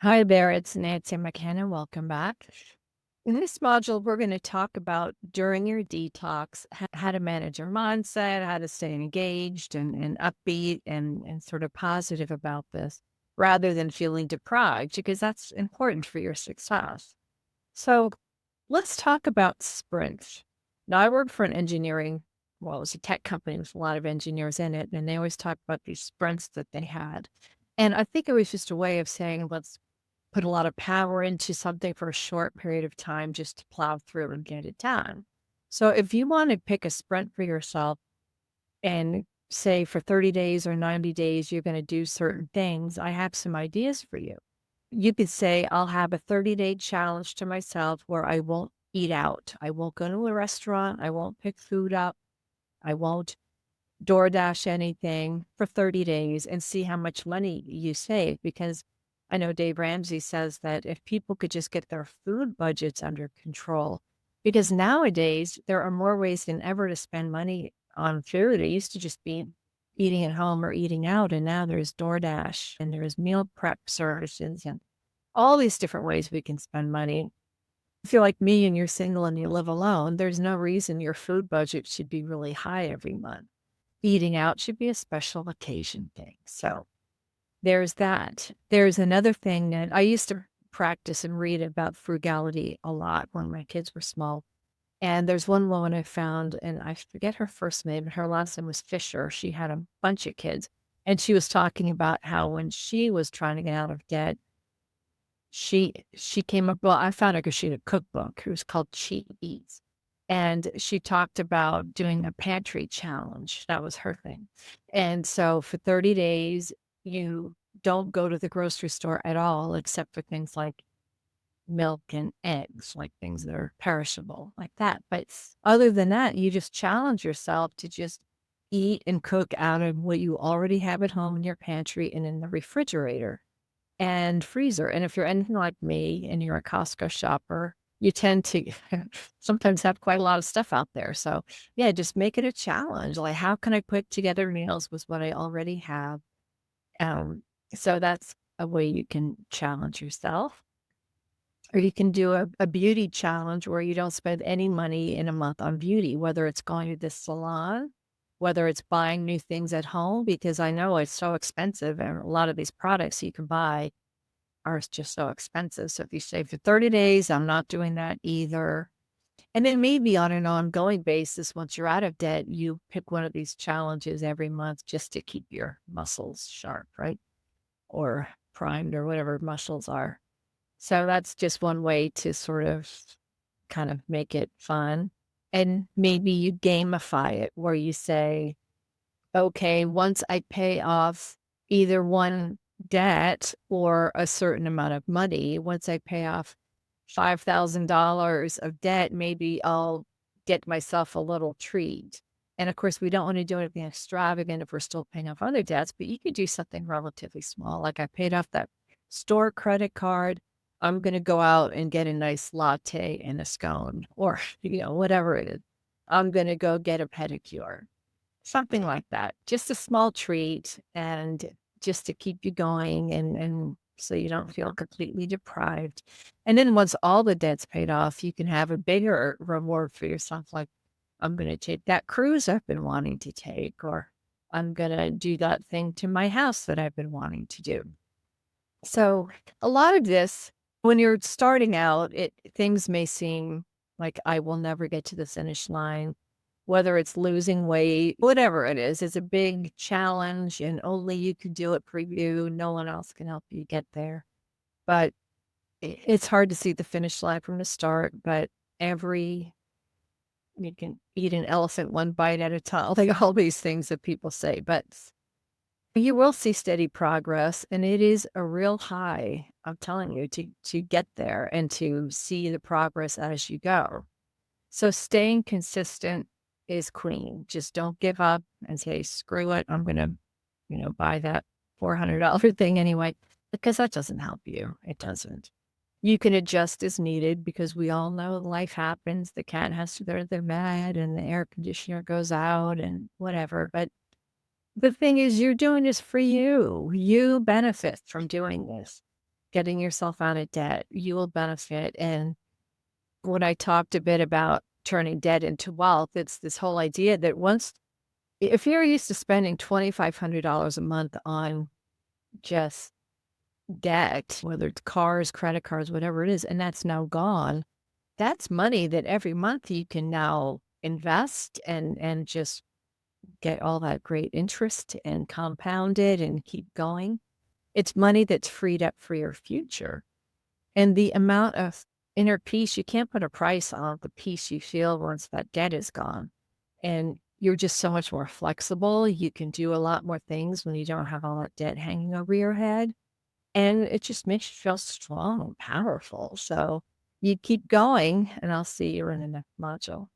Hi there, it's Nancy McKenna. Welcome back. In this module, we're going to talk about during your detox, how to manage your mindset, how to stay engaged and upbeat and sort of positive about this rather than feeling deprived, because that's important for your success. So let's talk about sprints. Now, I work for an engineering, well, it was a tech company with a lot of engineers in it, and they always talk about these sprints that they had. And I think it was just a way of saying, let's put a lot of power into something for a short period of time just to plow through and get it done. So if you want to pick a sprint for yourself and say for 30 days or 90 days, you're going to do certain things, I have some ideas for you. You could say, I'll have a 30-day challenge to myself where I won't eat out. I won't go to a restaurant. I won't pick food up. I won't DoorDash anything for 30 days and see how much money you save. Because I know Dave Ramsey says that if people could just get their food budgets under control, because nowadays there are more ways than ever to spend money on food. It used to just be eating at home or eating out, and now there's DoorDash and there's meal prep services and all these different ways we can spend money. If you're like me and you're single and you live alone, there's no reason your food budget should be really high every month. Eating out should be a special occasion thing. So there's that. There's another thing that I used to practice and read about frugality a lot when my kids were small. And there's one woman I found, and I forget her first name, but her last name was Fisher. She had a bunch of kids. And she was talking about how when she was trying to get out of debt, she came up, well, I found her because she had a cookbook. It was called Cheat Eats. And she talked about doing a pantry challenge. That was her thing. And so for 30 days, you don't go to the grocery store at all, except for things like milk and eggs, like things that are perishable, like that. But other than that, you just challenge yourself to just eat and cook out of what you already have at home in your pantry and in the refrigerator and freezer. And if you're anything like me and you're a Costco shopper, you tend to sometimes have quite a lot of stuff out there. So yeah, just make it a challenge. Like, how can I put together meals with what I already have? Um, so that's a way you can challenge yourself. Or you can do a beauty challenge where you don't spend any money in a month on beauty, whether it's going to the salon, whether it's buying new things at home, because I know it's so expensive. And a lot of these products you can buy are just so expensive. So if you say for 30 days, I'm not doing that either. And then maybe on an ongoing basis, once you're out of debt, you pick one of these challenges every month just to keep your muscles sharp, right? Or primed or whatever muscles are. So that's just one way to sort of kind of make it fun. And maybe you gamify it where you say, okay, once I pay off either one debt or a certain amount of money, once I pay off $5,000 of debt, maybe I'll get myself a little treat. And of course, we don't want to do anything extravagant if we're still paying off other debts, but you could do something relatively small. Like I paid off that store credit card. I'm going to go out and get a nice latte and a scone or, whatever it is. I'm going to go get a pedicure. Something like that. Just a small treat and just to keep you going and so you don't feel completely deprived. And then once all the debt's paid off, you can have a bigger reward for yourself, like, I'm gonna take that cruise I've been wanting to take, or I'm gonna do that thing to my house that I've been wanting to do. So a lot of this, when you're starting out, things may seem like I will never get to the finish line, whether it's losing weight, whatever it is, it's a big challenge and only you can do it for you. No one else can help you get there. But it's hard to see the finish line from the start, but you can eat an elephant one bite at a time. Like all these things that people say, but you will see steady progress, and it is a real high, I'm telling you, to get there and to see the progress as you go. So staying consistent is queen. Just don't give up and say, screw it, I'm gonna, buy that $400 thing anyway, because that doesn't help you. It doesn't. You can adjust as needed because we all know life happens. The cat has to go to the vet and the air conditioner goes out and whatever. But the thing is, you're doing this for you. You benefit from doing this. getting yourself out of debt, you will benefit. And when I talked a bit about turning debt into wealth, it's this whole idea that if you're used to spending $2,500 a month on just debt, whether it's cars, credit cards, whatever it is, and that's now gone, that's money that every month you can now invest and just get all that great interest and compound it and keep going. It's money that's freed up for your future. And the amount of inner peace, you can't put a price on the peace you feel once that debt is gone. And you're just so much more flexible. You can do a lot more things when you don't have all that debt hanging over your head. And it just makes you feel strong and powerful. So you keep going, and I'll see you in the next module.